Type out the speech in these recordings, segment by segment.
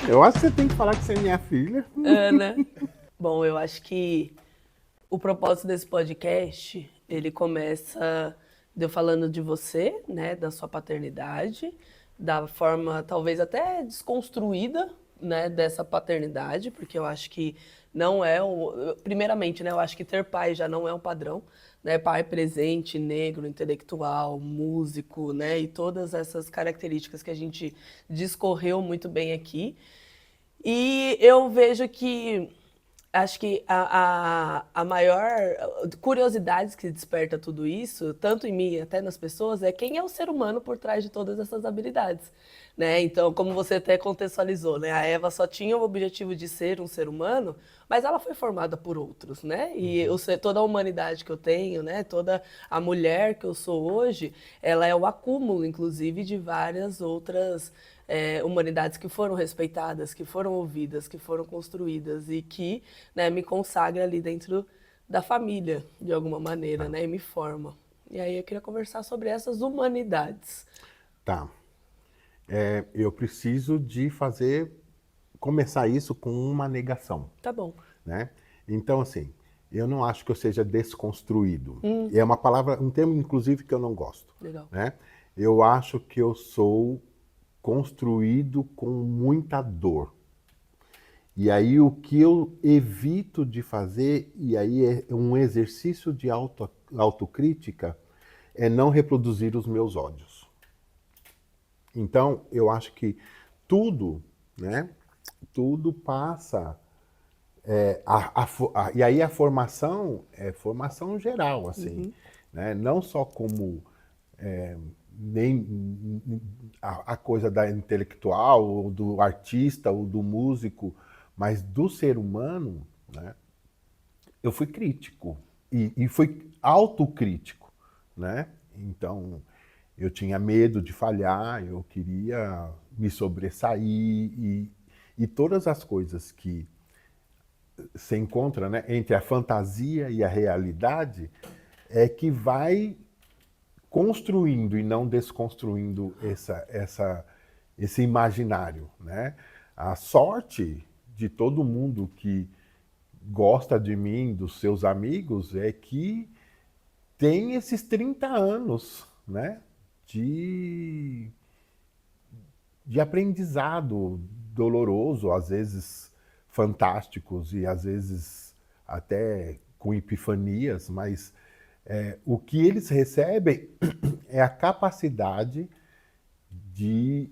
Eu acho que você tem que falar que você é minha filha. É, né? Bom, eu acho que o propósito desse podcast, ele começa de eu falando de você, né, da sua paternidade, da forma talvez até desconstruída, né, dessa paternidade, porque eu acho que não é o, primeiramente, né, eu acho que ter pai já não é um padrão, né, pai presente, negro, intelectual, músico, né, e todas essas características que a gente discorreu muito bem aqui. E eu vejo que acho que a maior curiosidade que desperta tudo isso, tanto em mim até nas pessoas, é quem é o ser humano por trás de todas essas habilidades. Né? Então, como você até contextualizou, né? A Eva só tinha o objetivo de ser um ser humano, mas ela foi formada por outros, né? E toda a humanidade que eu tenho, né? Toda a mulher que eu sou hoje, ela é o acúmulo, inclusive, de várias outras humanidades que foram respeitadas, que foram ouvidas, que foram construídas e que, né, me consagra ali dentro da família, de alguma maneira, Tá. né, e me forma. E aí eu queria conversar sobre essas humanidades. Tá. Eu preciso de começar isso com uma negação, Tá bom. né? Então, assim, eu não acho que eu seja desconstruído. É uma palavra, um termo, inclusive, que eu não gosto, Legal. né? Eu acho que eu sou construído com muita dor. E aí o que eu evito de fazer, e aí é um exercício de autocrítica, é não reproduzir os meus ódios. Então, eu acho que tudo, né? Tudo passa. E aí a formação é formação geral, assim, né? Não só como nem a coisa da intelectual, ou do artista, ou do músico, mas do ser humano, né? Eu fui crítico e fui autocrítico, né? Então eu tinha medo de falhar, eu queria me sobressair e todas as coisas que se encontra, né, entre a fantasia e a realidade é que vai construindo e não desconstruindo esse imaginário, né? A sorte de todo mundo que gosta de mim, dos seus amigos, é que tem esses 30 anos, né, de, de aprendizado doloroso, às vezes fantásticos e às vezes até com epifanias, mas o que eles recebem é a capacidade de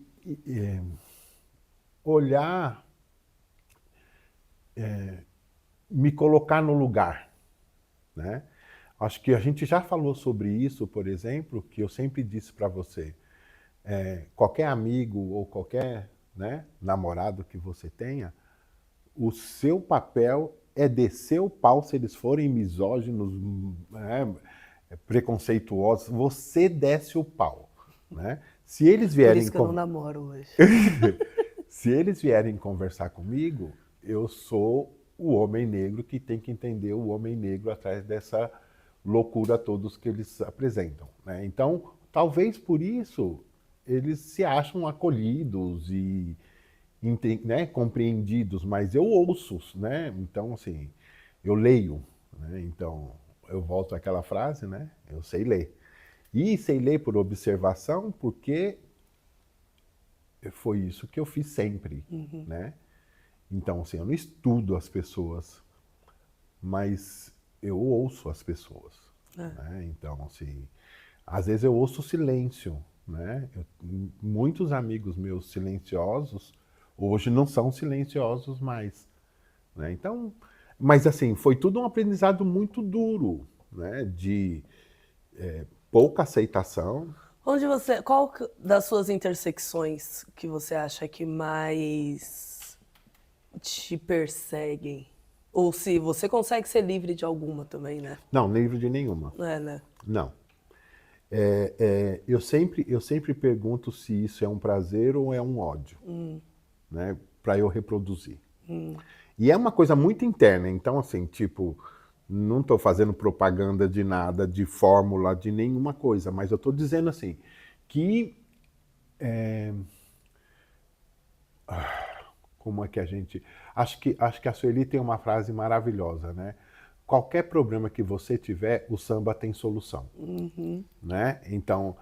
olhar, me colocar no lugar, né? Acho que a gente já falou sobre isso, por exemplo, que eu sempre disse para você, qualquer amigo ou qualquer, né, namorado que você tenha, o seu papel é descer o pau se eles forem misóginos, né, preconceituosos, você desce o pau, né? Se eles Por vierem isso que eu não namoro hoje. se eles vierem conversar comigo, eu sou o homem negro que tem que entender o homem negro atrás dessa loucura todos que eles apresentam, né? Então, talvez por isso eles se acham acolhidos e, né, compreendidos, mas eu ouço, né? Então, assim, eu leio, né? Então, eu volto àquela frase, né? Eu sei ler. E sei ler por observação, porque foi isso que eu fiz sempre, né? Então, assim, eu não estudo as pessoas, mas eu ouço as pessoas, né? Então, assim, às vezes eu ouço o silêncio, né? Muitos amigos meus silenciosos hoje não são silenciosos mais, né? Então, mas assim, foi tudo um aprendizado muito duro, né? De pouca aceitação. Qual das suas intersecções que você acha que mais te perseguem? Ou se você consegue ser livre de alguma também, né? Não, livre de nenhuma. É, né? Não. Eu sempre pergunto se isso é um prazer ou é um ódio, né? Para eu reproduzir. E é uma coisa muito interna, então assim, tipo, não estou fazendo propaganda de nada, de fórmula, de nenhuma coisa, mas eu estou dizendo assim, que como é que a gente... Acho que a Sueli tem uma frase maravilhosa, né? Qualquer problema que você tiver, o samba tem solução, né? Então,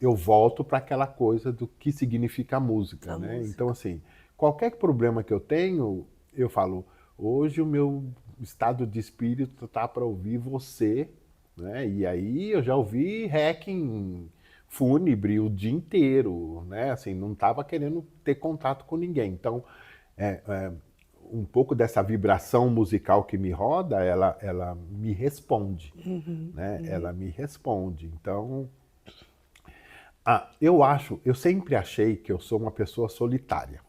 eu volto para aquela coisa do que significa a música, né? Então, assim, qualquer problema que eu tenho, eu falo, hoje o meu estado de espírito tá para ouvir você, né? E aí eu já ouvi Requiem fúnebre o dia inteiro, né? Assim, não estava querendo ter contato com ninguém. Então, um pouco dessa vibração musical que me roda, ela me responde, né? Ela me responde. Então, eu sempre achei que eu sou uma pessoa solitária.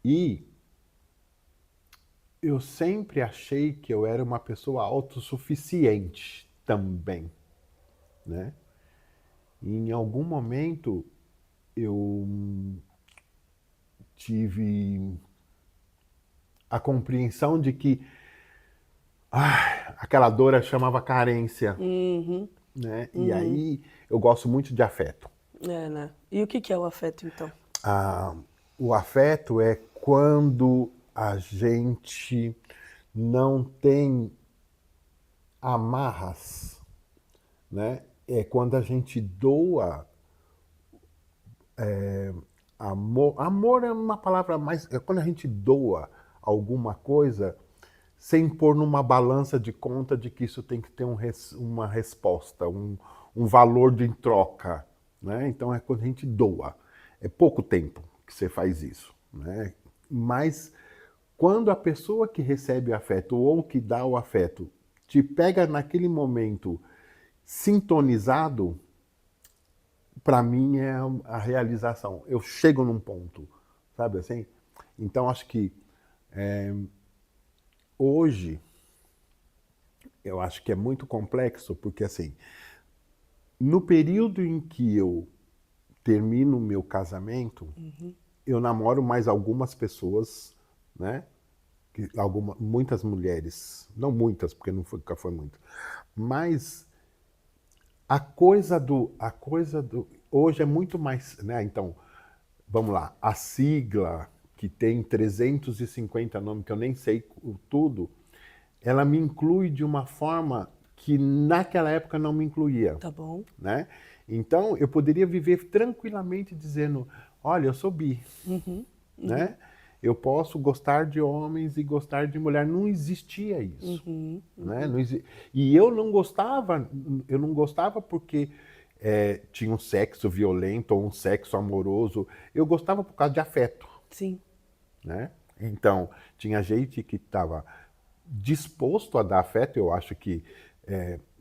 E eu sempre achei que eu era uma pessoa autossuficiente também, né? E em algum momento eu tive a compreensão de que aquela dor chamava carência, né? E aí eu gosto muito de afeto. Né? E o que é o afeto, então? O afeto é quando a gente não tem amarras, né? É quando a gente doa amor. Amor é uma palavra mais... É quando a gente doa alguma coisa sem pôr numa balança de conta de que isso tem que ter uma resposta, um valor de troca, né? Então é quando a gente doa. É pouco tempo que você faz isso, né? Mas quando a pessoa que recebe o afeto ou que dá o afeto te pega naquele momento sintonizado, para mim é a realização. Eu chego num ponto, sabe assim? Então acho que hoje eu acho que é muito complexo, porque assim, no período em que eu termino o meu casamento, eu namoro mais algumas pessoas, né? Muitas mulheres, não muitas, porque nunca foi muito, mas a coisa do hoje é muito mais, né? Então, vamos lá, a sigla que tem 350 nomes, que eu nem sei tudo, ela me inclui de uma forma que naquela época não me incluía. Tá bom. Né? Então, eu poderia viver tranquilamente dizendo, olha, eu sou bi. Né? Eu posso gostar de homens e gostar de mulher. Não existia isso. Né? E eu não gostava porque tinha um sexo violento ou um sexo amoroso. Eu gostava por causa de afeto. Sim. Né? Então, tinha gente que estava disposto a dar afeto. Eu acho que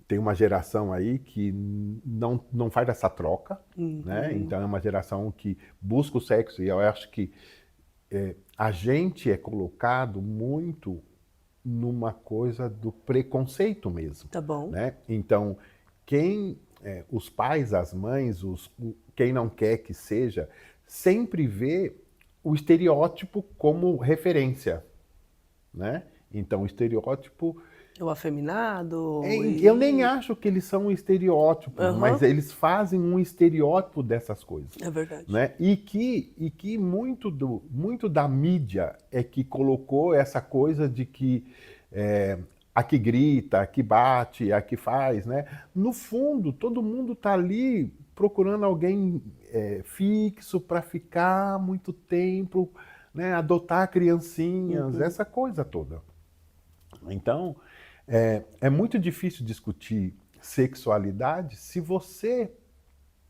tem uma geração aí que não faz essa troca, né? Então é uma geração que busca o sexo, e eu acho que a gente é colocado muito numa coisa do preconceito mesmo. Tá bom. Né? Então, os pais, as mães, quem não quer que seja, sempre vê o estereótipo como referência. Né? Então, o estereótipo... O afeminado. Eu nem acho que eles são um estereótipo, mas eles fazem um estereótipo dessas coisas. É verdade. Né? E que muito da mídia é que colocou essa coisa de que a que grita, a que bate, a que faz. Né? No fundo, todo mundo está ali procurando alguém fixo para ficar muito tempo, né? Adotar criancinhas, essa coisa toda. Então, é muito difícil discutir sexualidade se você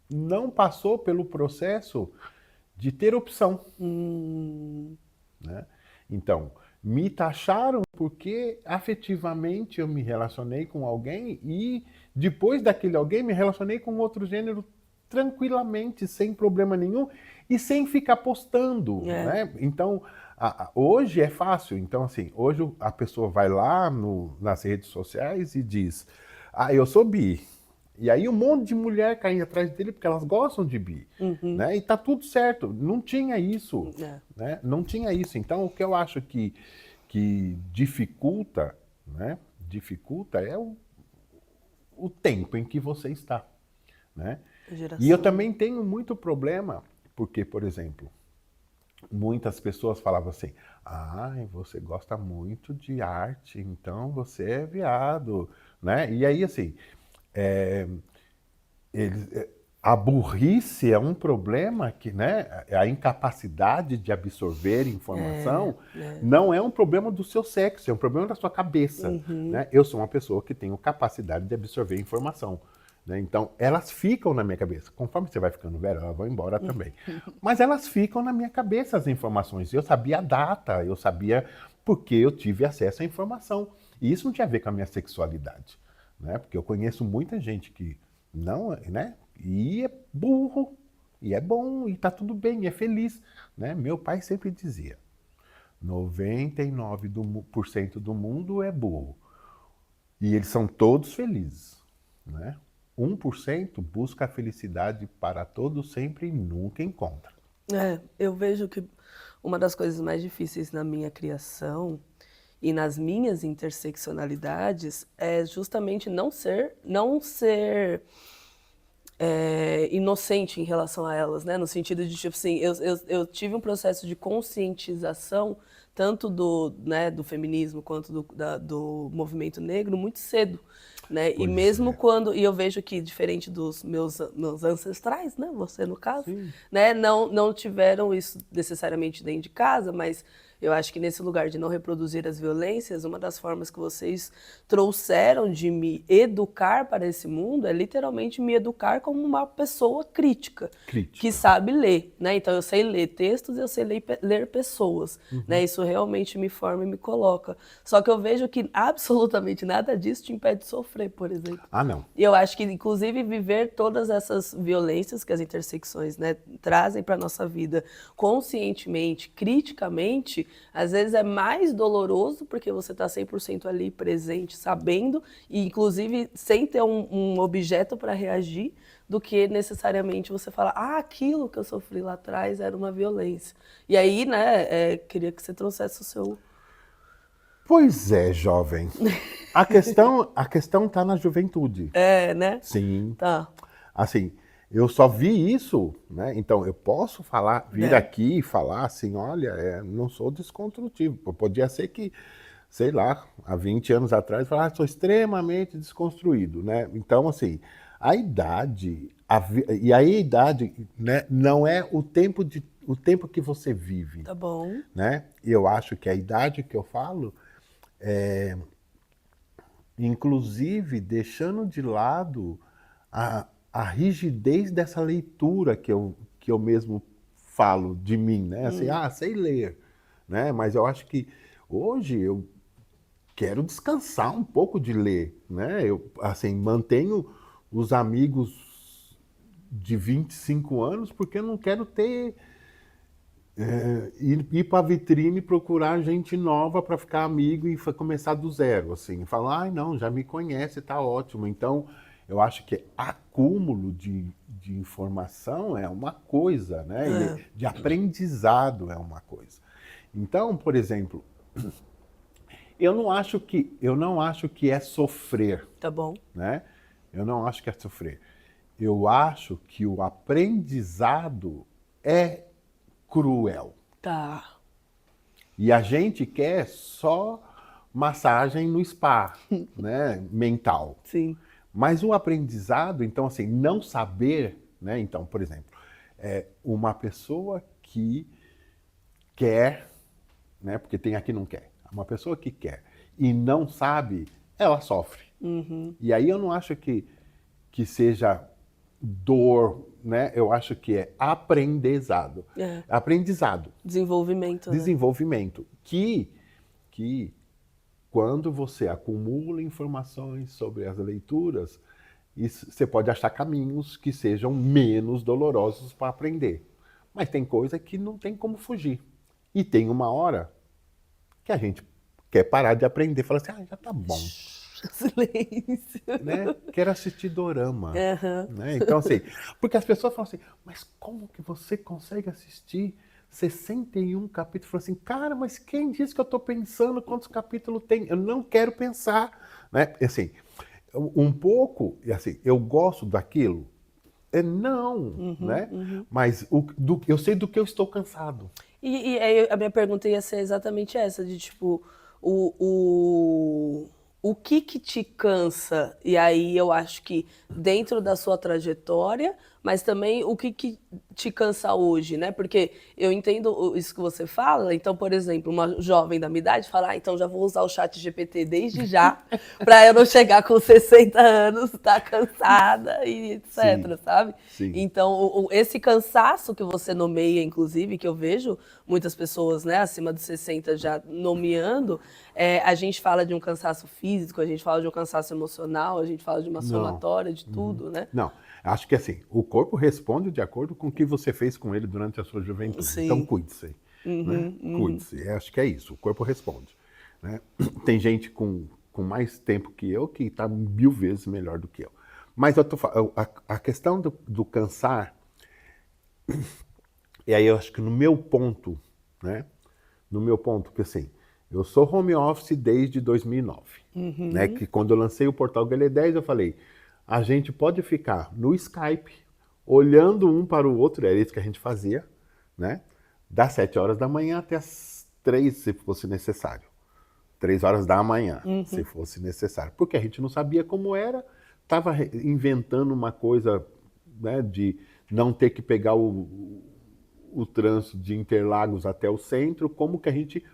não passou pelo processo de ter opção. Né? Então, me taxaram porque afetivamente eu me relacionei com alguém e depois daquele alguém me relacionei com outro gênero tranquilamente, sem problema nenhum e sem ficar postando. Né? Então, hoje é fácil. Então, assim, hoje a pessoa vai lá nas redes sociais e diz, eu sou bi. E aí um monte de mulher cai atrás dele porque elas gostam de bi. Né? E tá tudo certo. Não tinha isso. Né? Não tinha isso. Então, o que eu acho que dificulta, né? Dificulta é o tempo em que você está. Né? E eu também tenho muito problema, porque, por exemplo, muitas pessoas falavam assim, ai, você gosta muito de arte, então você é viado, né? E aí, assim, é, eles, a burrice é um problema que, né, a incapacidade de absorver informação É. não é um problema do seu sexo, é um problema da sua cabeça, Uhum. né? Eu sou uma pessoa que tenho capacidade de absorver informação, né? Então, elas ficam na minha cabeça. Conforme você vai ficando velho, elas vão embora também. Mas elas ficam na minha cabeça, as informações. Eu sabia a data, eu sabia porque eu tive acesso à informação. E isso não tinha a ver com a minha sexualidade, né? Porque eu conheço muita gente que não, né? E é burro, e é bom, e tá tudo bem, e é feliz, né? Meu pai sempre dizia, 99% do mundo é burro, e eles são todos felizes, né? 1% busca a felicidade para todos sempre e nunca encontra. Eu vejo que uma das coisas mais difíceis na minha criação e nas minhas interseccionalidades é justamente não ser inocente em relação a elas, né? No sentido de, tipo assim, eu tive um processo de conscientização tanto do feminismo quanto do movimento negro muito cedo, né? E Pois mesmo é. quando, e eu vejo que diferente dos meus ancestrais, né? Você no caso, Sim. né? Não tiveram isso necessariamente dentro de casa, mas eu acho que nesse lugar de não reproduzir as violências, uma das formas que vocês trouxeram de me educar para esse mundo é literalmente me educar como uma pessoa crítica, que Crítica. sabe ler, né? Então eu sei ler textos, eu sei ler pessoas, né? Isso realmente me forma e me coloca. Só que eu vejo que absolutamente nada disso te impede de sofrer, por exemplo. Ah, não. E eu acho que, inclusive, viver todas essas violências que as intersecções, né, trazem para a nossa vida conscientemente, criticamente, às vezes é mais doloroso porque você está 100% ali presente, sabendo, e inclusive sem ter um objeto para reagir, do que necessariamente você falar, aquilo que eu sofri lá atrás era uma violência. E aí, né, queria que você trouxesse o seu... Pois é, jovem. A questão está na juventude. Né? Sim. Tá. Assim, eu só vi isso, né? Então eu posso falar, vir É. aqui e falar assim, olha, não sou desconstrutivo. Podia ser que, sei lá, há 20 anos atrás, falar, sou extremamente desconstruído, né? Então, assim, a idade, e aí a idade, né, não é o tempo que você vive, Tá bom. né? Eu acho que a idade que eu falo, inclusive deixando de lado a rigidez dessa leitura que eu mesmo falo de mim, né? Assim, sei ler, né? Mas eu acho que hoje eu quero descansar um pouco de ler, né? Eu, assim, mantenho os amigos de 25 anos porque eu não quero ter ir para a vitrine e procurar gente nova para ficar amigo e começar do zero, assim, falar, ai não, já me conhece, tá ótimo. Então, eu acho que acúmulo de informação é uma coisa, né? E de aprendizado é uma coisa. Então, por exemplo, eu não acho que é sofrer, Tá bom. né? Eu não acho que é sofrer. Eu acho que o aprendizado é cruel. Tá. E a gente quer só massagem no spa, né, mental. Sim. Mas o aprendizado, então assim, não saber, né, então, por exemplo, uma pessoa que quer, né, porque tem aqui não quer, uma pessoa que quer e não sabe, ela sofre. E aí eu não acho que seja dor, né? Eu acho que é aprendizado. Aprendizado. Desenvolvimento, né? Desenvolvimento. Que quando você acumula informações sobre as leituras, você pode achar caminhos que sejam menos dolorosos para aprender. Mas tem coisa que não tem como fugir. E tem uma hora que a gente quer parar de aprender, fala assim, já tá bom. Silêncio. Né? Quero assistir dorama. Aham. Né? Então, assim, porque as pessoas falam assim, mas como que você consegue assistir 61 capítulos? Falo assim, cara, mas quem disse que eu estou pensando quantos capítulos tem? Eu não quero pensar. Né? Assim, um pouco, assim, eu gosto daquilo? Não, né? Mas eu sei do que eu estou cansado. E aí a minha pergunta ia ser exatamente essa, de tipo, o que te cansa? E aí eu acho que dentro da sua trajetória, mas também o que te cansa hoje, né? Porque eu entendo isso que você fala, então, por exemplo, uma jovem da minha idade fala, então já vou usar o chat GPT desde já, para eu não chegar com 60 anos, tá cansada e Sim, etc, sabe? sim. Então, esse cansaço que você nomeia, inclusive, que eu vejo muitas pessoas, né, acima dos 60 já nomeando, a gente fala de um cansaço físico, a gente fala de um cansaço emocional, a gente fala de uma Não. somatória de Uhum. tudo, né? Não. Acho que assim, o corpo responde de acordo com o que você fez com ele durante a sua juventude. Então Sim. cuide-se, né? Uhum, uhum. Cuide-se. Acho que é isso. O corpo responde, né? Tem gente com mais tempo que eu que está 1000 vezes melhor do que eu. Mas eu tô, a questão do cansar, e aí eu acho que no meu ponto, né? No meu ponto, que assim, eu sou home office desde 2009, né? Que quando eu lancei o portal GL10, eu falei, a gente pode ficar no Skype, olhando um para o outro, era isso que a gente fazia, né? Das 7 horas da manhã até as 3, se fosse necessário. 3 horas da manhã, se fosse necessário. Porque a gente não sabia como era, estava inventando uma coisa, né, de não ter que pegar o trânsito de Interlagos até o centro, como que a gente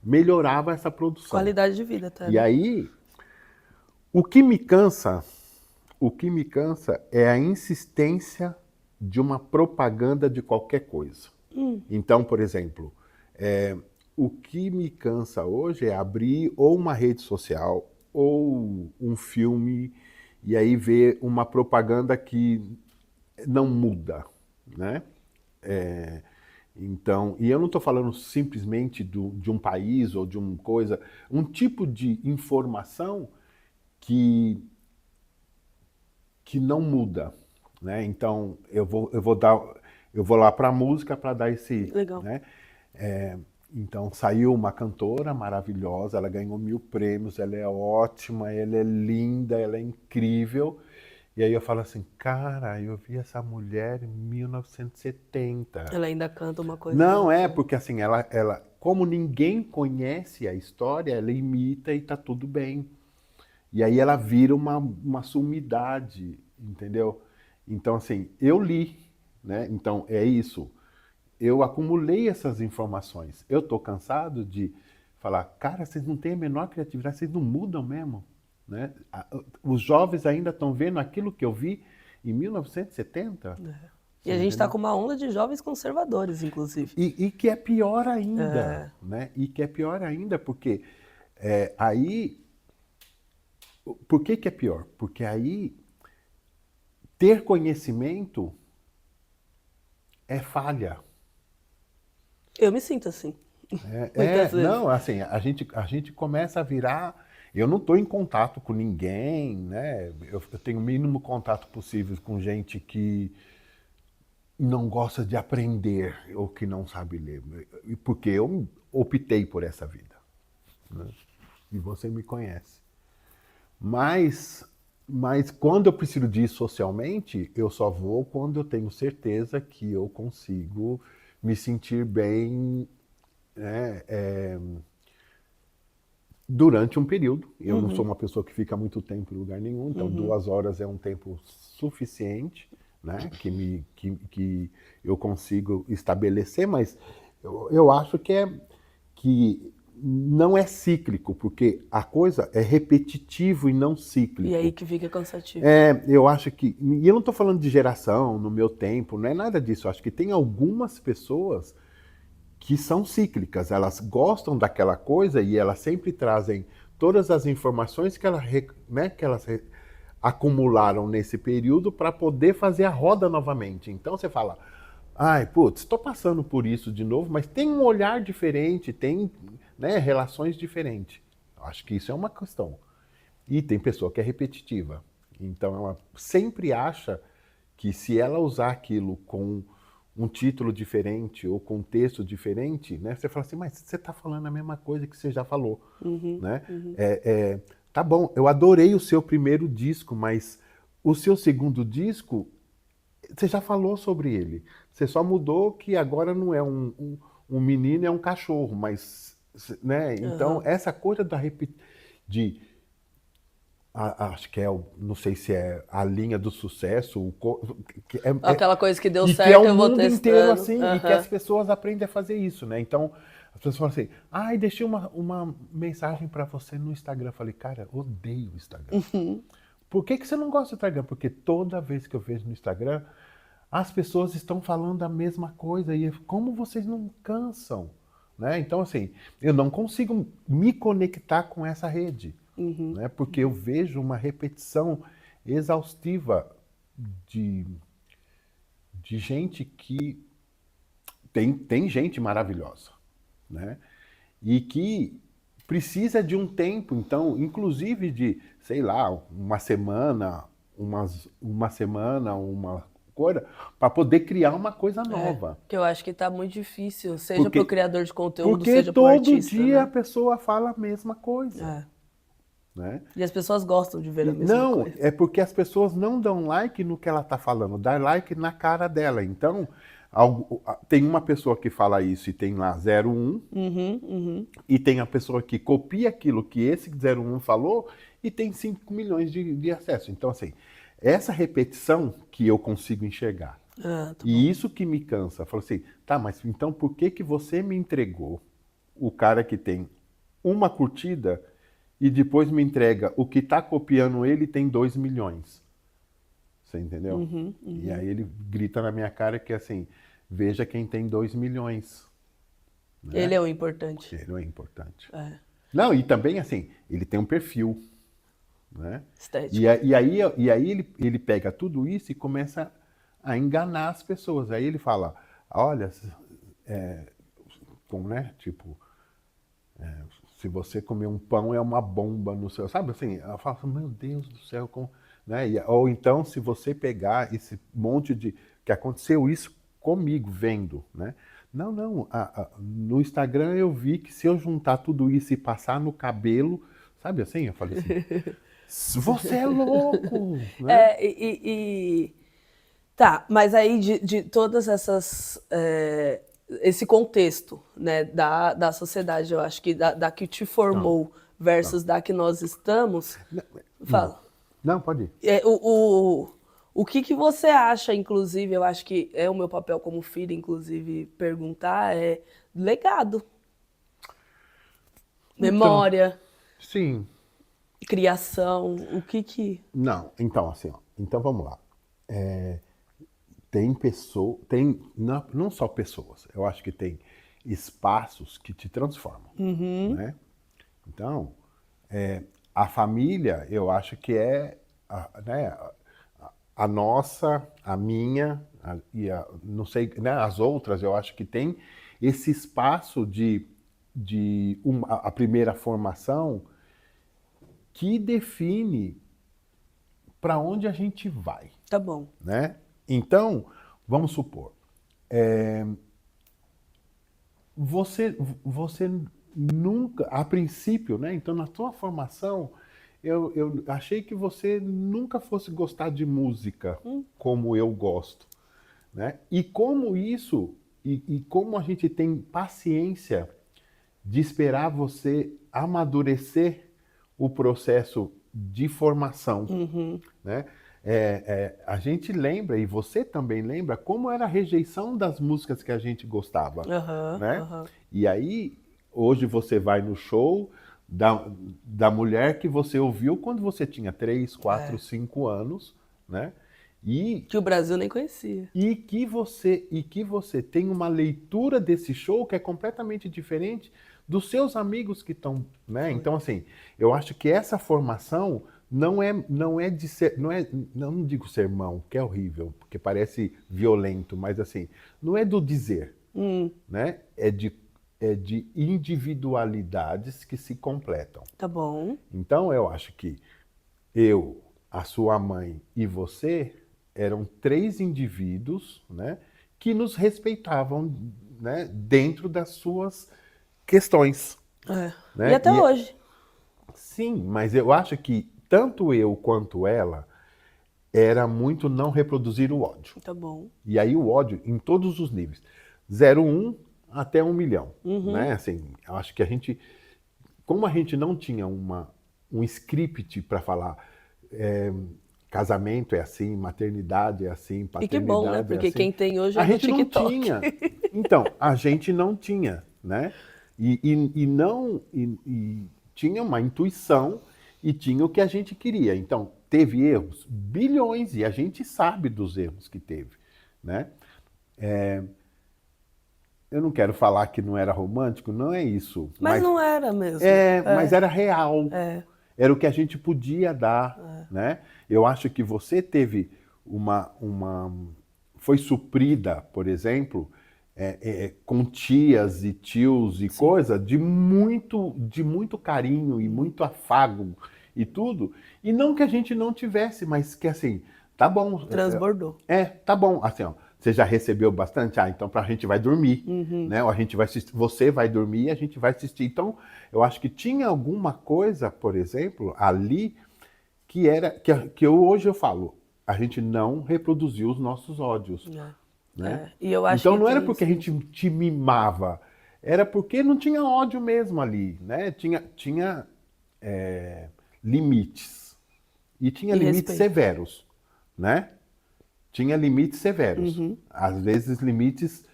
melhorava essa produção. Qualidade de vida, até, E né? aí, o que me cansa, o que me cansa é a insistência de uma propaganda de qualquer coisa. Então, por exemplo, o que me cansa hoje é abrir ou uma rede social ou um filme e aí ver uma propaganda que não muda, né? Então, e eu não estou falando simplesmente de um país ou de uma coisa, um tipo de informação que, que não muda, né? Então, eu vou lá para a música para dar esse, Legal. né? Então, saiu uma cantora maravilhosa, ela ganhou 1000 prêmios, ela é ótima, ela é linda, ela é incrível. E aí eu falo assim, cara, eu vi essa mulher em 1970. Ela ainda canta uma coisa Não dessa. é, porque assim, como ninguém conhece a história, ela imita e tá tudo bem. E aí ela vira uma sumidade, entendeu? Então, assim, eu li, né? Então, é isso. Eu acumulei essas informações. Eu tô cansado de falar, cara, vocês não têm a menor criatividade, vocês não mudam mesmo, né? Os jovens ainda estão vendo aquilo que eu vi em 1970. E Você a gente está entendeu? com uma onda de jovens conservadores, inclusive. E que é pior ainda, né? E que é pior ainda porque aí, por que é pior? Porque aí ter conhecimento é falha. Eu me sinto assim, muitas vezes. Não, assim, a gente começa a virar. Eu não estou em contato com ninguém, né? Eu tenho o mínimo contato possível com gente que não gosta de aprender ou que não sabe ler, porque eu optei por essa vida, né? E você me conhece. Mas, mas quando eu preciso disso socialmente, eu só vou quando eu tenho certeza que eu consigo me sentir bem, né, durante um período. Eu não sou uma pessoa que fica muito tempo em lugar nenhum, então 2 horas é um tempo suficiente, né, que eu consigo estabelecer, mas eu acho que não é cíclico, porque a coisa é repetitivo e não E aí cíclico. que fica cansativo. Eu acho que. E eu não estou falando de geração, no meu tempo, não é nada disso. Eu acho que tem algumas pessoas que são cíclicas. Elas gostam daquela coisa e elas sempre trazem todas as informações que elas acumularam nesse período para poder fazer a roda novamente. Então você fala, ai, putz, estou passando por isso de novo, mas tem um olhar diferente, tem, né, relações diferentes. Eu acho que isso é uma questão. E tem pessoa que é repetitiva. Então ela sempre acha que se ela usar aquilo com um título diferente ou com um texto diferente, né, você fala assim, mas você está falando a mesma coisa que você já falou, né? Tá bom, eu adorei o seu primeiro disco, mas o seu segundo disco, você já falou sobre ele. Você só mudou que agora não é um menino é um cachorro, mas, né? Então, essa coisa de acho que não sei se é a linha do sucesso, Aquela coisa que deu e que é certo, o eu vou mundo inteiro testando. assim, e que as pessoas aprendem a fazer isso, né? Então, as pessoas falam assim, ai, deixei uma mensagem para você no Instagram. Eu falei, cara, odeio o Instagram. Por que você não gosta do Instagram? Porque toda vez que eu vejo no Instagram, as pessoas estão falando a mesma coisa e como vocês não cansam, né? Então, assim, eu não consigo me conectar com essa rede, né? Porque eu vejo uma repetição exaustiva de gente que tem gente maravilhosa, né? E que precisa de um tempo, então, inclusive de, sei lá, uma semana, uma coisa, para poder criar uma coisa nova. Que eu acho que tá muito difícil, seja Porque, pro criador de conteúdo, porque seja pro todo artista, dia a né? pessoa fala a mesma coisa, né? E as pessoas gostam de ver a mesma Não, coisa. é porque as pessoas não dão like no que ela está falando, dá like na cara dela. Então, tem uma pessoa que fala isso e tem lá 01, e tem a pessoa que copia aquilo que esse 01 falou e tem 5 milhões de acesso. Então, assim, essa repetição que eu consigo enxergar. Tá bom. E isso que me cansa. Falo assim, tá, mas então por que você me entregou o cara que tem uma curtida e depois me entrega o que está copiando ele tem 2 milhões? Você entendeu? E aí ele grita na minha cara que assim, veja quem tem 2 milhões. Né? Ele é o importante. Ele é importante. É. Não, e também assim, ele tem um perfil. Né? Estético. E aí ele pega tudo isso e começa a enganar as pessoas. Aí ele fala, olha, como, né? Tipo, se você comer um pão é uma bomba no seu... Sabe assim? Ela fala assim, meu Deus do céu, como... Né? Ou então, se você pegar esse monte de... Que aconteceu isso comigo, vendo, né? Não, no Instagram eu vi que se eu juntar tudo isso e passar no cabelo... Sabe assim? Eu falei assim, você é louco! Né? Tá, mas aí de todas essas... esse contexto, né, da sociedade, eu acho que da que te formou versus da que nós estamos... Fala. Não, pode ir. O que você acha, inclusive, eu acho que é o meu papel como filho, inclusive, perguntar, é legado. Memória. Sim. Criação, o que... Não, então assim, ó, então vamos lá. Tem pessoas, não só pessoas, eu acho que tem espaços que te transformam, né? Então, a família, eu acho que né, a nossa, a minha, não sei, né, as outras, eu acho que tem esse espaço a primeira formação que define para onde a gente vai. Tá bom. Né? Então, vamos supor, você nunca, a princípio, né? Então na sua formação, eu achei que você nunca fosse gostar de música como eu gosto, né? E como isso, e como a gente tem paciência de esperar você amadurecer o processo de formação, né? A gente lembra, e você também lembra, como era a rejeição das músicas que a gente gostava, né? E aí, hoje você vai no show da mulher que você ouviu quando você tinha 3, 4, 5 anos, né? Que o Brasil nem conhecia. E que você tem uma leitura desse show que é completamente diferente dos seus amigos que estão, né? Então, assim, eu acho que essa formação não é de ser, não digo sermão, que é horrível, porque parece violento, mas assim, não é do dizer, né? É de individualidades que se completam. Tá bom. Então, eu acho que a sua mãe e você eram 3 indivíduos, né, que nos respeitavam, né, dentro das suas questões. Né? E até hoje. Sim, mas eu acho que tanto eu quanto ela era muito não reproduzir o ódio. Tá bom. E aí o ódio em todos os níveis. 01 até 1 milhão, né? Assim, eu acho que como a gente não tinha um script para falar casamento é assim, maternidade é assim, E que bom, né? paternidade é Porque assim, quem tem hoje é a do gente não TikTok. tinha. Então, a gente não tinha, né? E tinha uma intuição e tinha o que a gente queria. Então, teve erros, bilhões, e a gente sabe dos erros que teve, né? Eu não quero falar que não era romântico, não é isso. Mas não era mesmo. Mas era real. É. Era o que a gente podia dar, né? Eu acho que você teve foi suprida, por exemplo, com tias e tios e coisa de muito carinho e muito afago e tudo. E não que a gente não tivesse, mas que assim, tá bom. Transbordou. Tá bom. Assim, ó, você já recebeu bastante? Então a gente vai dormir, né? Ou a gente vai assistir, você vai dormir e a gente vai assistir. Então, eu acho que tinha alguma coisa, por exemplo, ali que hoje eu falo, a gente não reproduziu os nossos ódios, né? E eu acho então que não era porque a gente te mimava, era porque não tinha ódio mesmo ali, né? Tinha limites e tinha limites respeito. severos, né? Tinha limites severos, às vezes limites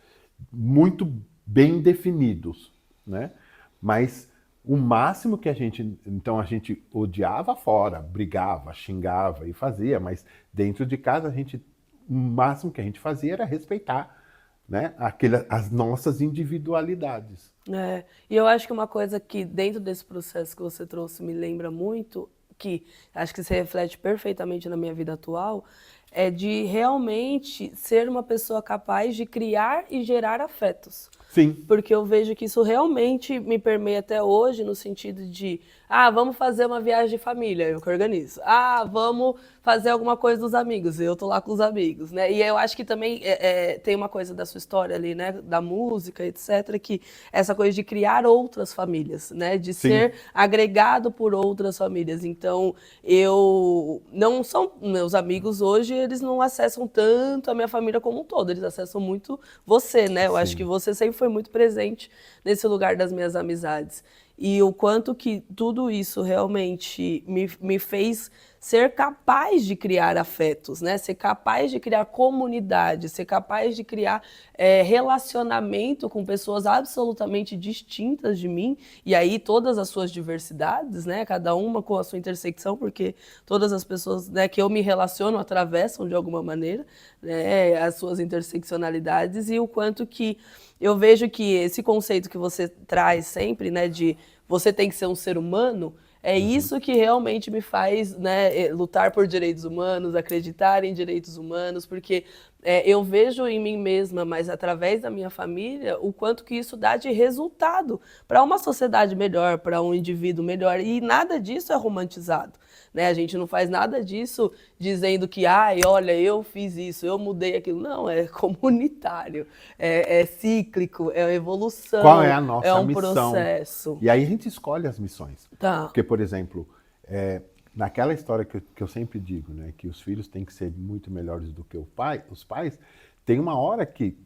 muito bem definidos, né? Mas o máximo que a gente odiava fora, brigava, xingava e fazia, mas dentro de casa o máximo que a gente fazia era respeitar, né, as nossas individualidades. E eu acho que uma coisa que dentro desse processo que você trouxe me lembra muito, que acho que se reflete perfeitamente na minha vida atual, é de realmente ser uma pessoa capaz de criar e gerar afetos. Sim. Porque eu vejo que isso realmente me permeia até hoje, no sentido de, vamos fazer uma viagem de família, eu que organizo. Vamos fazer alguma coisa dos amigos, eu tô lá com os amigos, né? E eu acho que também tem uma coisa da sua história ali, né? Da música, etc., que essa coisa de criar outras famílias, né? De ser agregado por outras famílias. Então, não são meus amigos hoje, eles não acessam tanto a minha família como um todo, eles acessam muito você, né? Eu acho que você sempre foi muito presente nesse lugar das minhas amizades. E o quanto que tudo isso realmente me fez ser capaz de criar afetos, né? Ser capaz de criar comunidade, ser capaz de criar relacionamento com pessoas absolutamente distintas de mim, e aí todas as suas diversidades, né? Cada uma com a sua intersecção, porque todas as pessoas, né, que eu me relaciono atravessam de alguma maneira, né, as suas interseccionalidades, e o quanto que eu vejo que esse conceito que você traz sempre, né, de você tem que ser um ser humano, isso que realmente me faz, né, lutar por direitos humanos, acreditar em direitos humanos, porque eu vejo em mim mesma, mas através da minha família, o quanto que isso dá de resultado para uma sociedade melhor, para um indivíduo melhor, e nada disso é romantizado. Né? A gente não faz nada disso dizendo que, olha, eu fiz isso, eu mudei aquilo. Não, é comunitário, é cíclico, é evolução. Qual é a nossa é um missão? Processo. E aí a gente escolhe as missões. Tá. Porque, por exemplo, naquela história que eu sempre digo, né, que os filhos têm que ser muito melhores do que os pais, tem uma hora que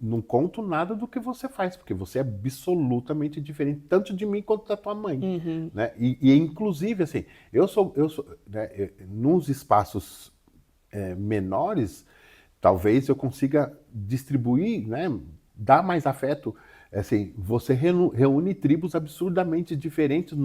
não conto nada do que você faz, porque você é absolutamente diferente, tanto de mim quanto da tua mãe. Né? E inclusive, assim, eu sou né, nos espaços menores, talvez eu consiga distribuir, né, dar mais afeto. Assim, você reúne tribos absurdamente diferentes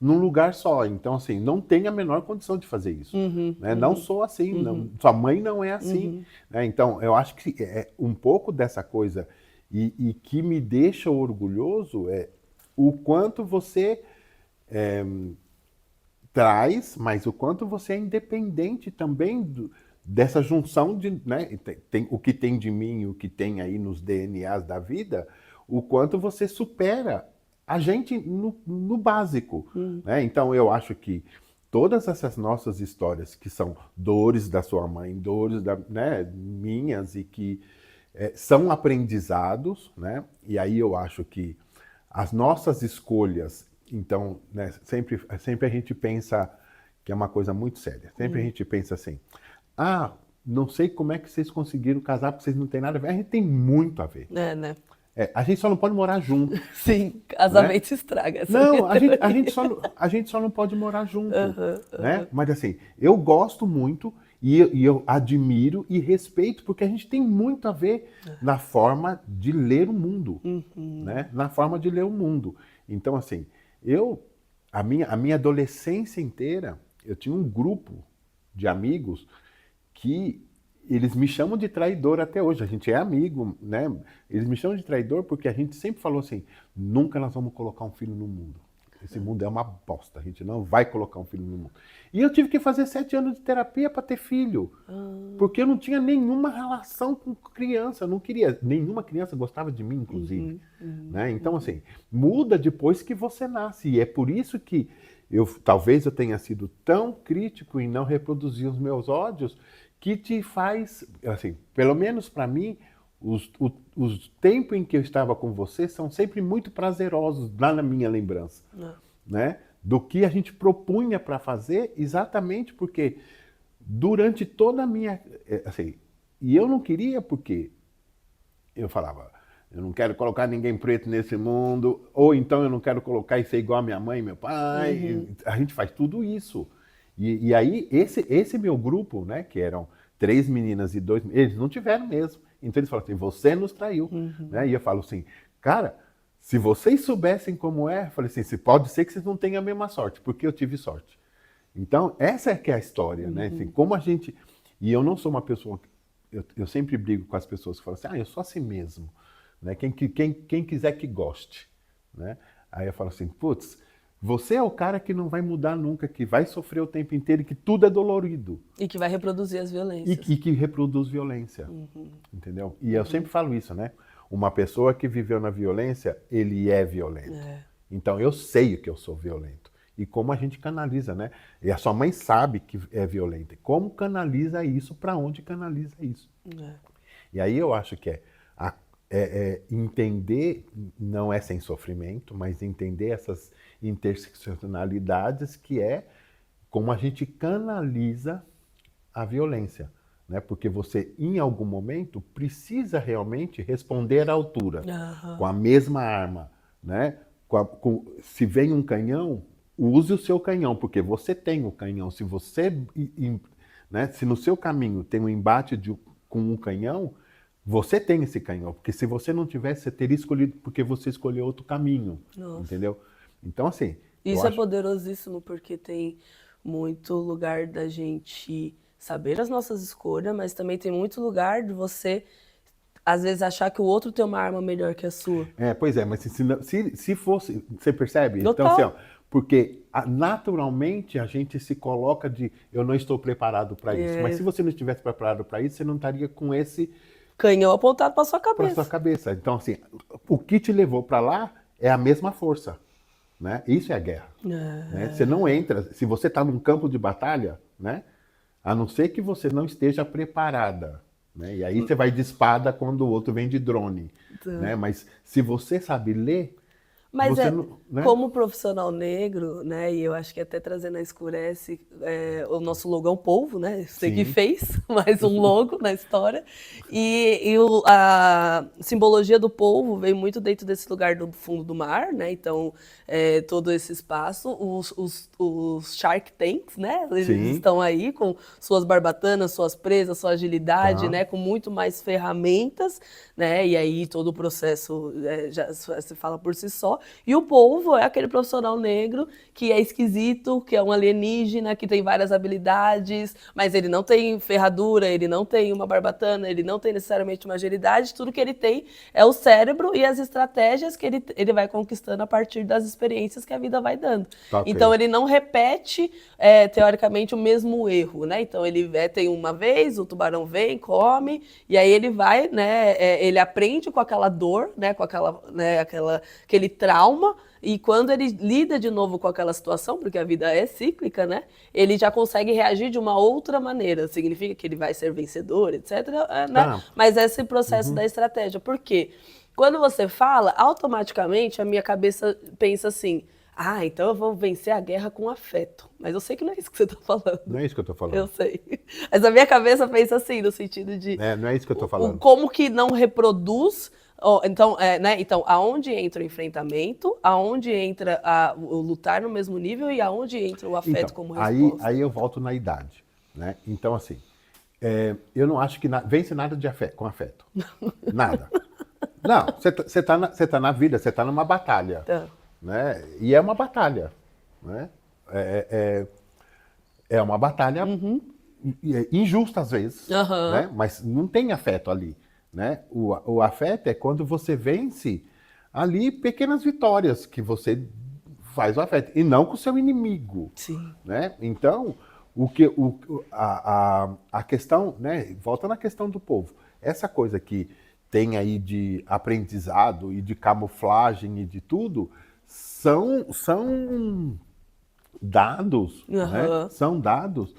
num lugar só. Então, assim, não tem a menor condição de fazer isso. Né? Não sou assim, não, sua mãe não é assim. Né? Então, eu acho que um pouco dessa coisa e que me deixa orgulhoso é o quanto você traz, mas o quanto você é independente também dessa junção de, né, tem o que tem de mim e o que tem aí nos DNAs da vida, o quanto você supera a gente no básico. Né? Então eu acho que todas essas nossas histórias, que são dores da sua mãe, dores né, minhas, e que são aprendizados, né? E aí eu acho que as nossas escolhas, então, né, sempre a gente pensa que é uma coisa muito séria. Sempre a gente pensa assim, não sei como é que vocês conseguiram casar, porque vocês não têm nada a ver. A gente tem muito a ver. Né? A gente só não pode morar junto. Sim, casamento estraga. Não, a gente só não pode morar junto, né? Mas assim, eu gosto muito e eu admiro e respeito, porque a gente tem muito a ver na forma de ler o mundo, né? Na forma de ler o mundo. Então, assim, a minha adolescência inteira, eu tinha um grupo de amigos que eles me chamam de traidor até hoje. A gente é amigo, né? Eles me chamam de traidor porque a gente sempre falou assim, nunca nós vamos colocar um filho no mundo. Esse mundo é uma bosta, a gente não vai colocar um filho no mundo. E eu tive que fazer 7 anos de terapia para ter filho. Porque eu não tinha nenhuma relação com criança, eu não queria. Nenhuma criança gostava de mim, inclusive. Né? Então, assim, muda depois que você nasce. E é por isso que talvez eu tenha sido tão crítico em não reproduzir os meus ódios, que te faz, assim, pelo menos para mim, os tempos em que eu estava com você são sempre muito prazerosos lá na minha lembrança, né? Do que a gente propunha para fazer, exatamente porque durante toda a minha, assim, e eu não queria porque eu falava, eu não quero colocar ninguém preto nesse mundo, ou então eu não quero colocar e ser igual a minha mãe e meu pai, a gente faz tudo isso. E aí, esse meu grupo, né, que eram 3 meninas e 2, eles não tiveram mesmo. Então eles falam assim, você nos traiu. Né? E eu falo assim, cara, se vocês soubessem como é, eu falei assim, pode ser que vocês não tenham a mesma sorte, porque eu tive sorte. Então, essa é que é a história, né? Assim, como a gente... E eu não sou uma pessoa... Eu sempre brigo com as pessoas que falam assim, eu sou assim mesmo. Né? Quem quiser que goste. Né? Aí eu falo assim, putz, você é o cara que não vai mudar nunca, que vai sofrer o tempo inteiro e que tudo é dolorido. E que vai reproduzir as violências. E que reproduz violência, entendeu? E eu sempre falo isso, né? Uma pessoa que viveu na violência, ele é violento. Então eu sei que eu sou violento. E como a gente canaliza, né? E a sua mãe sabe que é violenta. Como canaliza isso? Para onde canaliza isso? E aí eu acho que entender, não é sem sofrimento, mas entender essas interseccionalidades, que é como a gente canaliza a violência, né? Porque você, em algum momento, precisa realmente responder à altura, com a mesma arma, né? Se vem um canhão, use o seu canhão, porque você tem o canhão. Se você, né? Se no seu caminho tem um embate com um canhão, você tem esse canhão, porque se você não tivesse, você teria escolhido, porque você escolheu outro caminho, entendeu? Então, assim... Isso é poderosíssimo, porque tem muito lugar da gente saber as nossas escolhas, mas também tem muito lugar de você, às vezes, achar que o outro tem uma arma melhor que a sua. Pois é, mas se fosse... Você percebe? Total. Então, assim, porque naturalmente a gente se coloca de eu não estou preparado para isso. Mas se você não estivesse preparado para isso, você não estaria com esse... canhão apontado para sua cabeça. Para sua cabeça. Então, assim, o que te levou para lá é a mesma força. Né? Isso é a guerra. Né? Você não entra, se você está num campo de batalha, né? A não ser que você não esteja preparada. Né? E aí você vai de espada quando o outro vem de drone. Né? Mas se você sabe ler... Mas né? Como profissional negro, né, e eu acho que até trazendo a Escurece, o nosso logo é um polvo, né? Você que fez mais um logo na história. E a simbologia do polvo vem muito dentro desse lugar do fundo do mar, né? Então, todo esse espaço, os Shark Tanks, né? Eles estão aí com suas barbatanas, suas presas, sua agilidade, né? Com muito mais ferramentas, né? E aí todo o processo já se fala por si só. E o polvo é aquele profissional negro que é esquisito, que é um alienígena, que tem várias habilidades, mas ele não tem ferradura, ele não tem uma barbatana, ele não tem necessariamente uma agilidade. Tudo que ele tem é o cérebro e as estratégias que ele vai conquistando a partir das experiências que a vida vai dando. Então ele não repete, teoricamente, o mesmo erro, né? Então ele tem uma vez, o tubarão vem, come, e aí ele vai, né? Ele aprende com aquela dor, né? Com aquele trauma, e quando ele lida de novo com aquela situação, porque a vida é cíclica, né? Ele já consegue reagir de uma outra maneira. Significa que ele vai ser vencedor, etc. Né? Mas esse processo da estratégia. Por quê? Quando você fala, automaticamente a minha cabeça pensa assim, então eu vou vencer a guerra com afeto. Mas eu sei que não é isso que você está falando. Não é isso que eu estou falando. Eu sei. Mas a minha cabeça pensa assim, no sentido de... não é isso que eu estou falando. Como que não reproduz Então, né? Então, aonde entra o enfrentamento, aonde entra o lutar no mesmo nível e aonde entra o afeto Então, como aí, resposta? aí eu volto na idade, né? Então, assim, eu não acho que vence nada com afeto. Nada. Não, você tá na vida, você tá numa batalha, Tá. né? E é uma batalha, né? É uma batalha injusta às vezes, Aham. né? Mas não tem afeto ali, né? O afeto é quando você vence ali pequenas vitórias que você faz o afeto e não com o seu inimigo, Sim. né? Então, a questão, né? Volta na questão do povo. Essa coisa que tem aí de aprendizado e de camuflagem e de tudo são dados, né? Aham. São dados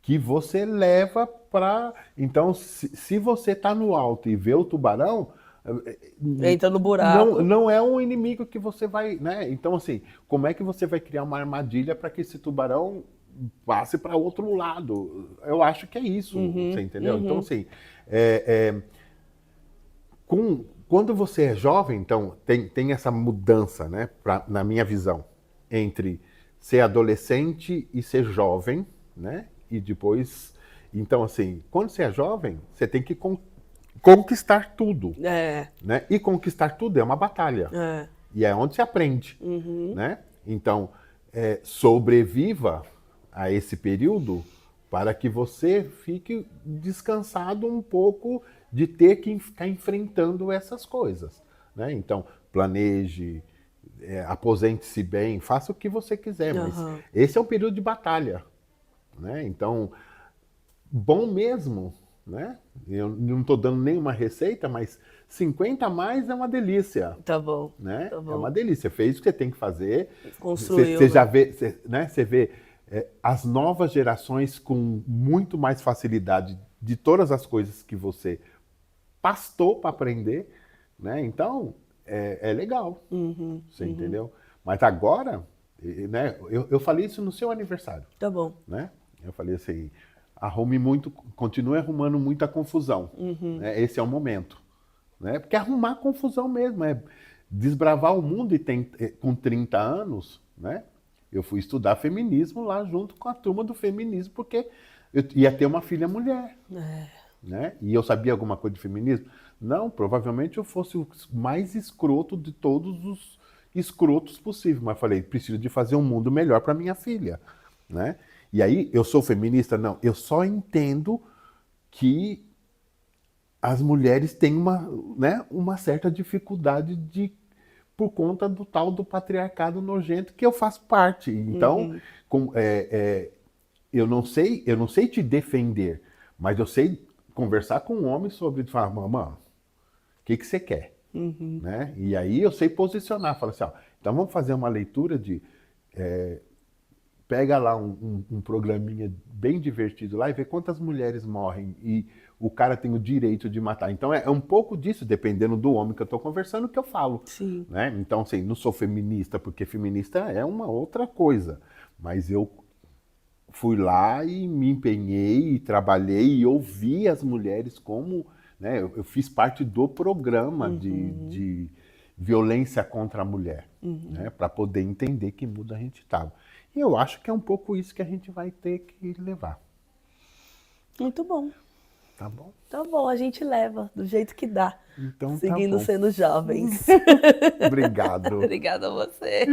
que você leva para. Então, se você está no alto e vê o tubarão, Entra no não, buraco. não é um inimigo que você vai, né? Então, assim, como é que você vai criar uma armadilha para que esse tubarão passe para outro lado? Eu acho que é isso, você entendeu? Então, assim, quando você é jovem, então, tem essa mudança, né, na minha visão, entre ser adolescente e ser jovem, né? E depois. Então, assim, quando você é jovem, você tem que conquistar tudo. Né? E conquistar tudo é uma batalha. E é onde se aprende. Né? Então, sobreviva a esse período para que você fique descansado um pouco de ter que ficar enfrentando essas coisas. Né? Então, planeje, aposente-se bem, faça o que você quiser, mas esse é um período de batalha. Né? Então, bom mesmo, né? Eu não estou dando nenhuma receita, mas 50 a mais é uma delícia. Tá bom. Né? Tá bom. É uma delícia. Fez o que você tem que fazer. Construiu. Você já vê, né? Você vê as novas gerações com muito mais facilidade de todas as coisas que você pastou para aprender, né? Então é legal, você entendeu? Mas agora, né? Eu falei isso no seu aniversário. Tá bom. Né? Eu falei assim, continue arrumando muita confusão. Né? Esse é o momento. Né? Porque arrumar confusão mesmo, desbravar o mundo com 30 anos, né? Eu fui estudar feminismo lá junto com a turma do feminismo, porque eu ia ter uma filha mulher. Né? E eu sabia alguma coisa de feminismo? Não, provavelmente eu fosse o mais escroto de todos os escrotos possíveis, mas falei, preciso de fazer um mundo melhor para minha filha. Né? E aí, eu sou feminista? Não, eu só entendo que as mulheres têm uma certa dificuldade por conta do tal do patriarcado nojento que eu faço parte. Então, eu não sei te defender, mas eu sei conversar com um homem sobre falar, mamãe, o que você quer? Né? E aí eu sei posicionar, falar assim, ó, então vamos fazer uma leitura de pega lá um programinha bem divertido lá e vê quantas mulheres morrem e o cara tem o direito de matar. Então é um pouco disso, dependendo do homem que eu estou conversando, que eu falo. Sim. Né? Então, assim, não sou feminista, porque feminista é uma outra coisa. Mas eu fui lá e me empenhei, e trabalhei e ouvi as mulheres como... Né? Eu fiz parte do programa de violência contra a mulher, né? Para poder entender que mundo a gente estava. E eu acho que é um pouco isso que a gente vai ter que levar. Muito bom. Tá bom? Tá bom, a gente leva do jeito que dá. Então seguindo tá bom. sendo jovens. Obrigado. Obrigada a você.